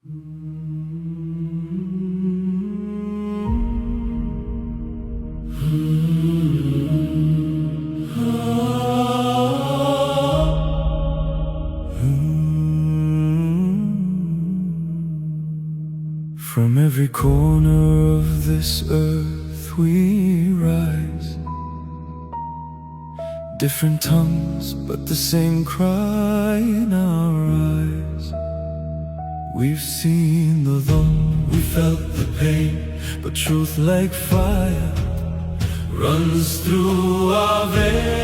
From every corner of this earth we rise, different tongues but the same cry in our eyes. We've seen the dhulm, we felt the pain, but truth like fire runs through our veins.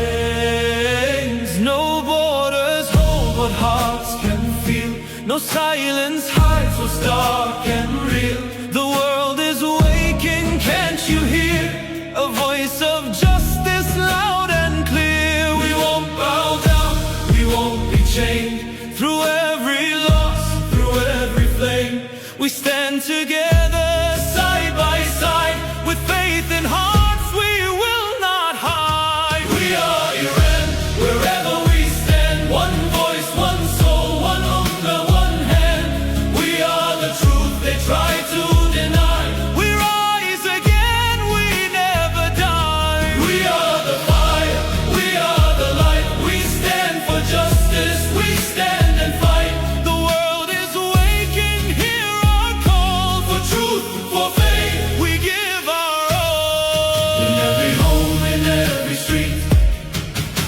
No borders hold what hearts can feel, no silence hides what's dark and real. The world is waking, can't you hear? A voice of justice loud and clear. We won't bow down, we won't be chained. Through every loss, through every flame, we stand together side by side. With faith in hearts we will not hide. We are Iran, wherever we stand. One voice, one soul, one ummah, one hand. We are the truth they try to deny. We rise again, we never die. We are the fire, we are the light. We stand for justice, we stand and fight. The world is waking, hear our call. For truth, for faith, we give our all. In every home, in every street,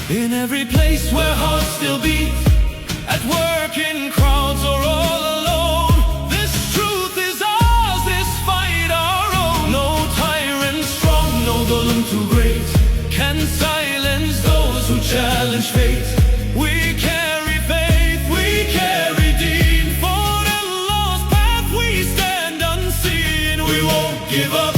in every place where hearts still beat, at work, in crowds or all alone, this truth is ours, this fight our own. No tyrant strong, no dhulm too great can silence those who challenge fate. We carry faith, we carry deen. For Allah's path we stand unseen. We won't give up,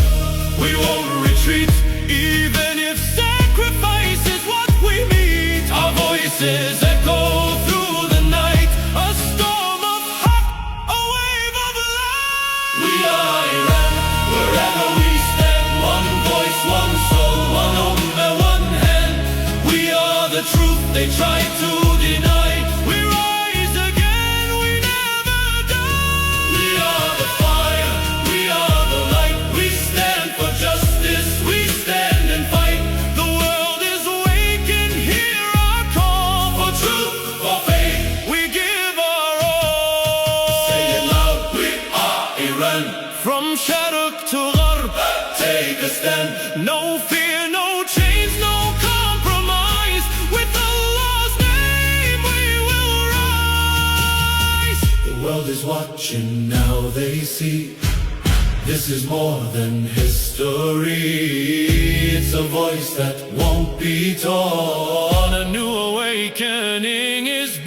we won't retreat, even if sacrifice is what we meet. Our voices echo through the night, a storm of haq, a wave of light. We are Iran, wherever we stand. One voice, one soul, one ummah, one hand. We are the truth they try to deny. We rise again, we never die. We are the fire, we are the light. We stand for justice, we stand and fight. The world is waking, hear our call. For truth, for faith, we give our all. Say it loud, we are Iran. From Sharq to Gharb, take a stand. No fear, no chains, no compromise. With Allah's name we will rise. The world is watching, now they see. This is more than history. It's a voice that won't be torn. A new awakening is